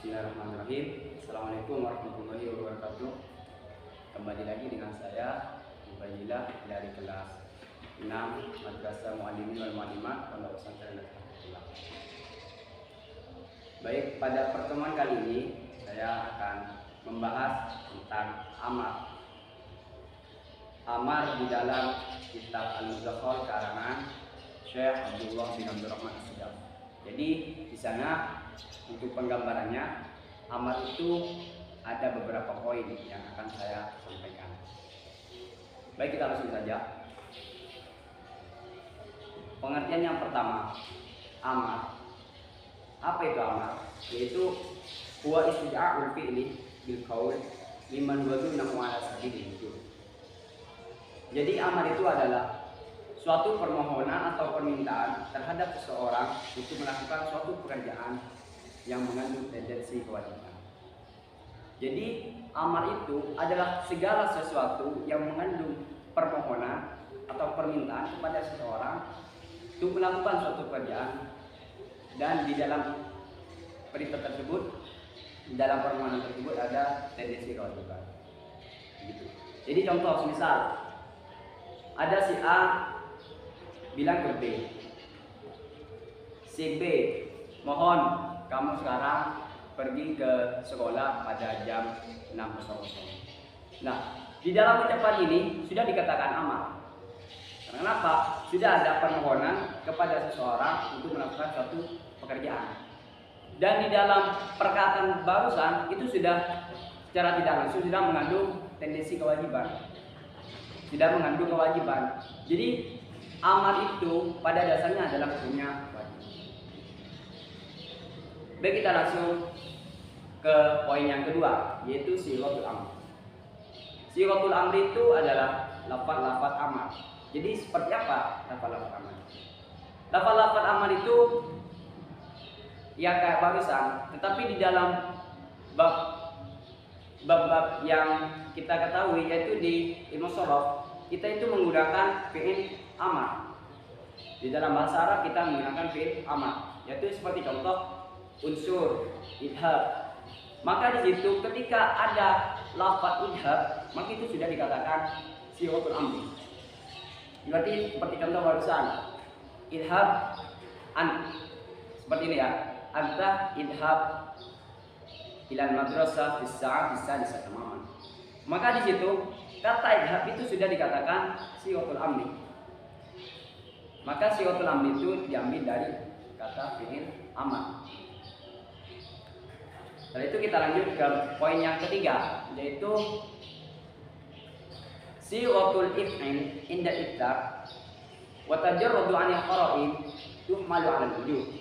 Bismillahirrahmanirrahim. Assalamualaikum warahmatullahi wabarakatuh. Kembali lagi dengan saya Ubaidillah dari kelas 6 Madrasah Muallimin wal Muallimat Pondok Pesantren Al-Fatihah. Baik, pada pertemuan kali ini saya akan membahas tentang amar. Amar di dalam kitab Al-Mudzakhar karangan Syekh Abdullah bin Abdurrahman As-Sadaf. Jadi di sana untuk penggambarannya, amar itu ada beberapa poin yang akan saya sampaikan. Baik, kita langsung saja. Pengertian yang pertama, amar. Apa itu amar? Yaitu huwa istida'ul fi'li bil qaul liman wadunnahu ala sabilil wujub. Jadi amar itu adalah suatu permohonan atau permintaan terhadap seseorang untuk melakukan suatu pekerjaan yang mengandung tendensi kewajiban. Jadi amar itu adalah segala sesuatu yang mengandung permohonan atau permintaan kepada seseorang untuk melakukan suatu pekerjaan, dan di dalam perintah tersebut, di dalam permohonan tersebut ada tendensi kewajiban. Gitu. Jadi contoh, misal ada si A bilang ke B, si B, mohon kamu sekarang pergi ke sekolah pada jam 6.00. Nah, di dalam ucapan ini sudah dikatakan amar. Kenapa? Sudah ada permohonan kepada seseorang untuk melakukan suatu pekerjaan. Dan di dalam perkataan barusan itu sudah secara tidak langsung sudah mengandung tendensi kewajiban. Sudah mengandung kewajiban. Jadi amar itu pada dasarnya adalah hukumnya wajib. Baik, kita langsung ke poin yang kedua, yaitu sighatul amr. Sighatul amr itu adalah lafaz-lafaz amar. Jadi seperti apa lafaz-lafaz amar? Lafaz-lafaz amar itu ya kayak barusan, tetapi di dalam bab yang kita ketahui, yaitu di ilmu shorof, kita itu menggunakan fi'il amar. Di dalam bahasa Arab kita menggunakan fi'il amar, yaitu seperti contoh unsur, idhab. Maka di situ ketika ada lafaz idhab, maka itu sudah dikatakan sighatul amr. Berarti seperti contoh barusan, idhab an, seperti ini ya, anta idhab ilal madrasah fis sa'ah sadisah tamaman. Maka di situ kata idhab itu sudah dikatakan sighatul amr. Maka sighatul amr itu diambil dari kata fi'il amar. Setelah itu kita lanjut ke poin yang ketiga, yaitu sighatul if'il inda itlaq wa tajarrudu 'anil qara'in tuhmalu 'ala al-wujub.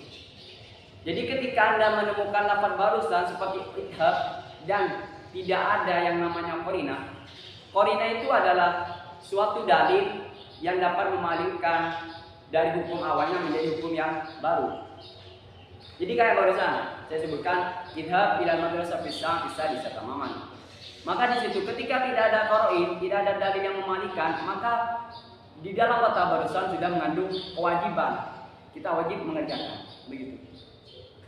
Jadi ketika Anda menemukan lafaz barusan seperti idhab dan tidak ada yang namanya qarinah. Qarinah itu adalah suatu dalil yang dapat memalingkan dari hukum awalnya menjadi hukum yang baru. Jadi kayak barusan saya sebutkan idhab ila madrasah fis sa'ah sadisah tamaman. Maka di situ ketika tidak ada qara'in, tidak ada dalil yang memalingkan, maka di dalam kata barusan sudah mengandung kewajiban. Kita wajib mengerjakan, begitu.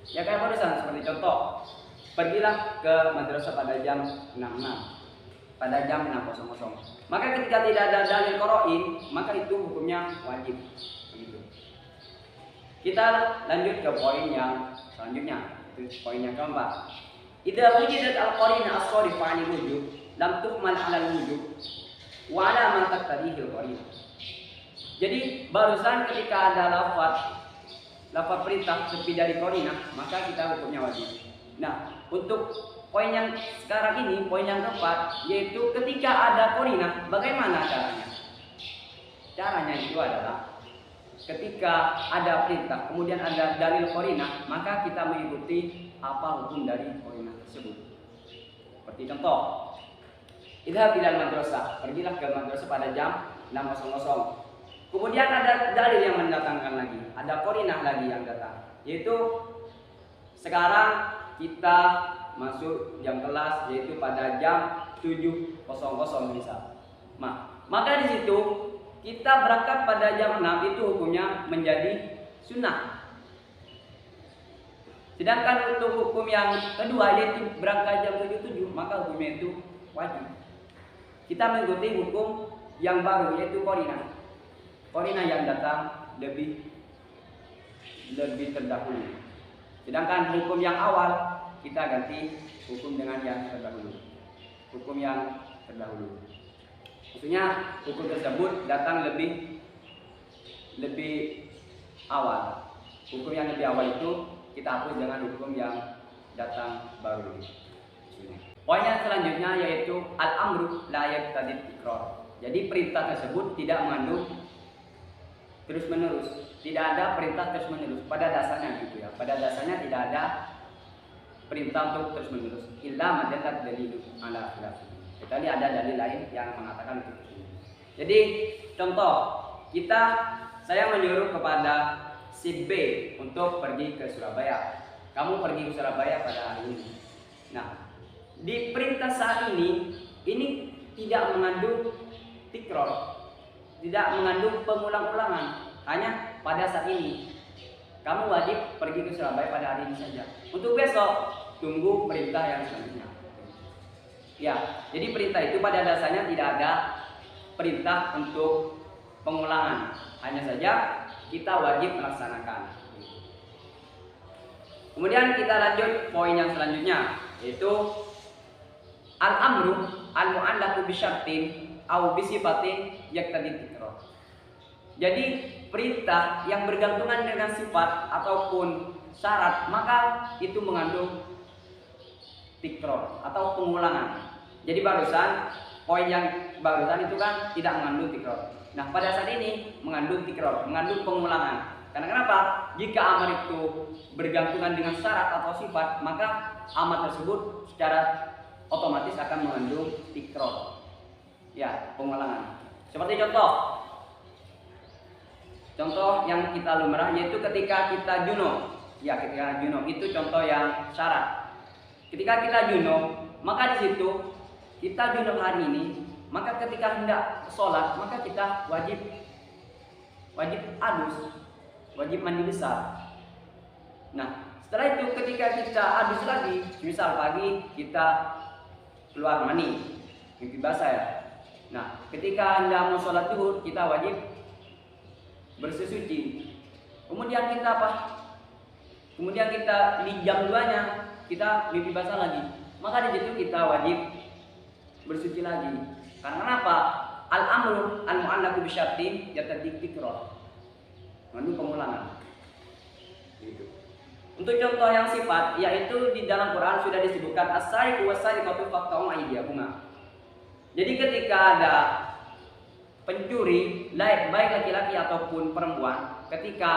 Ya kayak barusan seperti contoh, pergilah ke madrasah pada jam 6.00, pada jam 6.00. Maka ketika tidak ada dalil qara'in, maka itu hukumnya wajib. Begitu. Kita lanjut ke poin yang selanjutnya, itu poin yang keempat. Idza wujidat al-qarinah as-sarifah 'anil wujub, lam tuhmal 'ala al-wujub wa 'ala ma taqtadihi al-qarinah. Jadi barusan ketika ada lafaz perintah sepi dari qarinah, maka kita hukumnya wajib. Nah, untuk poin yang sekarang ini, poin yang keempat, yaitu ketika ada qarinah, bagaimana caranya? Caranya itu adalah ketika ada perintah, kemudian ada dalil qarinah, maka kita mengikuti apa hukum dari qarinah tersebut. Seperti contoh, idhab ilal madrasah, pergilah ke madrasah pada jam 6.00. Kemudian ada dalil yang mendatangkan lagi, ada qarinah lagi yang datang, yaitu sekarang kita masuk jam kelas, yaitu pada jam 7.00 misal. Maka di situ kita berangkat pada jam 6 itu hukumnya menjadi sunnah. Sedangkan untuk hukum yang kedua yaitu berangkat jam 7.07, maka hukumnya itu wajib. Kita mengikuti hukum yang baru yaitu korina. Korina yang datang lebih terdahulu. Sedangkan hukum yang awal kita ganti hukum dengan yang terdahulu. Hukum yang terdahulu. Maksudnya hukum tersebut datang lebih awal. Hukum yang lebih awal itu kita hapus dengan hukum yang datang baru. Poin yang selanjutnya yaitu al-amru la yaqtadi tikrar. Jadi perintah tersebut tidak mengandung terus menerus. Tidak ada perintah terus menerus pada dasarnya gitu ya. Pada dasarnya tidak ada perintah untuk terus menerus. Illa madallat dalilu ala khilafi. Kecuali ada dalil lain yang mengatakan itu. Jadi contoh saya menyuruh kepada si B untuk pergi ke Surabaya. Kamu pergi ke Surabaya pada hari ini. Nah, di perintah saat ini tidak mengandung tikrar, tidak mengandung pengulang-ulangan. Hanya pada saat ini kamu wajib pergi ke Surabaya pada hari ini saja. Untuk besok tunggu perintah yang selanjutnya. Ya, jadi perintah itu pada dasarnya tidak ada perintah untuk pengulangan. Hanya saja kita wajib melaksanakan. Kemudian kita lanjut poin yang selanjutnya yaitu al-amru al-mu'allaqu bi syartin aw bi sifatin yaqtadi tikrar. Jadi perintah yang bergantungan dengan sifat ataupun syarat maka itu mengandung tikrar atau pengulangan. Jadi poin yang barusan itu kan tidak mengandung tikrar. Nah, pada saat ini mengandung tikrar, mengandung pengulangan. Karena kenapa? Jika amar itu bergantungan dengan syarat atau sifat, maka amar tersebut secara otomatis akan mengandung tikrar. Ya, pengulangan. Seperti contoh yang kita lumrah yaitu ketika kita junub. Ya, ketika junub itu contoh yang syarat. Ketika kita junub, maka di situ kita junub hari ini, maka ketika hendak sholat, maka kita wajib adus, wajib mandi besar. Nah, setelah itu ketika kita adus lagi, misal pagi kita keluar mani, mimpi basah ya. Nah, ketika hendak mau sholat zuhur, kita wajib bersesuci. Kemudian kita Kemudian kita di jam 2-nya kita mimpi basah lagi. Maka di situ kita wajib bersuci lagi. Karena apa? Al-amru al-mu'allaqu bi syartin yaqtadi tikrar. Mengandung pengulangan. Gitu. Untuk contoh yang sifat yaitu di dalam Quran sudah disebutkan as-sariqu was-sariqatu faqta'u aydiyahuma. Jadi ketika ada pencuri, baik laki-laki ataupun perempuan, ketika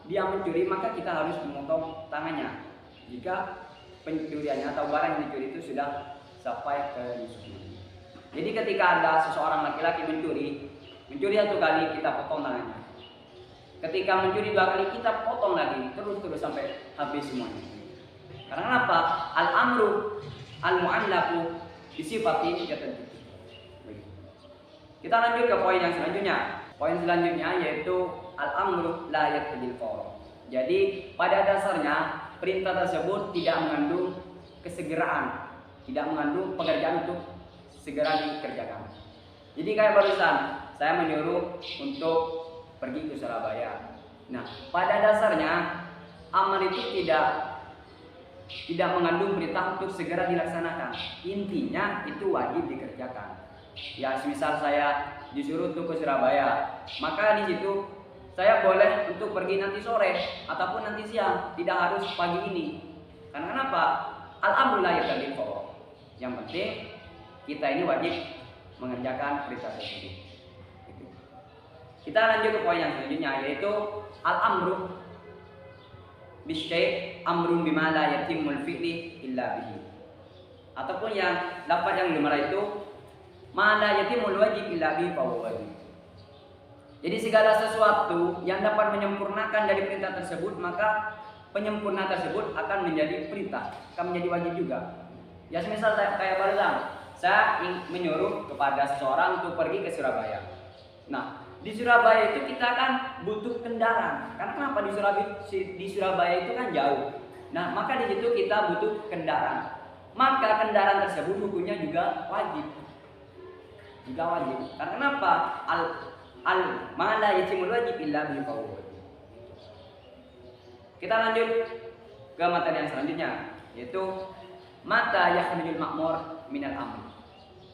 dia mencuri maka kita harus memotong tangannya. Jika pencuriannya atau barang yang dicuri itu sudah sampai ke musuhnya. Jadi ketika ada seseorang laki-laki mencuri 1 kali kita potong tangannya. Ketika mencuri 2 kali kita potong lagi terus sampai habis semuanya. Karena apa? Al-amru al-mu'allaqu bi sifatin yaqtadi. Kita lanjut ke poin yang selanjutnya. Poin selanjutnya yaitu al-amru la yaqtadil fawr. Jadi pada dasarnya perintah tersebut tidak mengandung kesegeraan, tidak mengandung pekerjaan untuk segera dikerjakan. Jadi kayak barusan saya menyuruh untuk pergi ke Surabaya. Nah, pada dasarnya amar itu tidak mengandung perintah untuk segera dilaksanakan. Intinya itu wajib dikerjakan. Ya, misal saya disuruh untuk ke Surabaya, maka di situ saya boleh untuk pergi nanti sore ataupun nanti siang, tidak harus pagi ini. Karena kenapa? Al-amru la yaqtadil fawr. Yang penting kita ini wajib mengerjakan perintah tersebut. Kita lanjut ke poin yang selanjutnya yaitu al-amru bisyai' amrun bima la yatimul fi'li illa bihi. Ataupun yang lafaz yang lumrah itu ma la yatimul wajib illa bihi fa huwa wajib. Jadi segala sesuatu yang dapat menyempurnakan dari perintah tersebut, maka penyempurna tersebut akan menjadi perintah, akan menjadi wajib juga. Ya semisal kayak barusan, saya menyuruh kepada seseorang untuk pergi ke Surabaya. Nah, di Surabaya itu kita kan butuh kendaraan. Karena kenapa di Surabaya itu kan jauh. Nah, maka di situ kita butuh kendaraan. Maka kendaraan tersebut hukumnya juga wajib. Juga wajib. Karena kenapa? Ma la yatimul wajib illa bil qaul. Kita lanjut ke materi yang selanjutnya, yaitu mata yakhrujul ma'mur minal amr.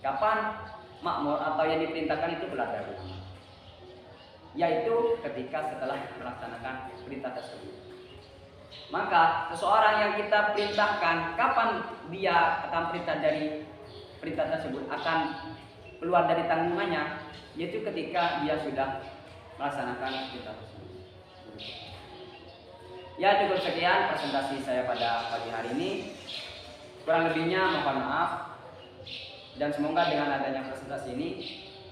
Kapan makmur atau yang diperintahkan itu keluar dari amr? Yaitu ketika setelah melaksanakan perintah tersebut. Maka seseorang yang kita perintahkan, kapan dia akan perintah dari perintah tersebut akan keluar dari tanggungannya, yaitu ketika dia sudah melaksanakan perintah tersebut. Ya, cukup sekian presentasi saya pada pagi hari ini. Kurang lebihnya mohon maaf, dan semoga dengan adanya presentasi ini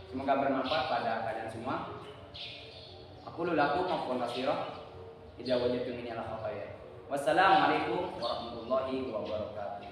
semoga bermanfaat pada kalian semua. Aku lakum maupun kasirah. Idza wajadtum min al-khair. Wassalamualaikum warahmatullahi wabarakatuh.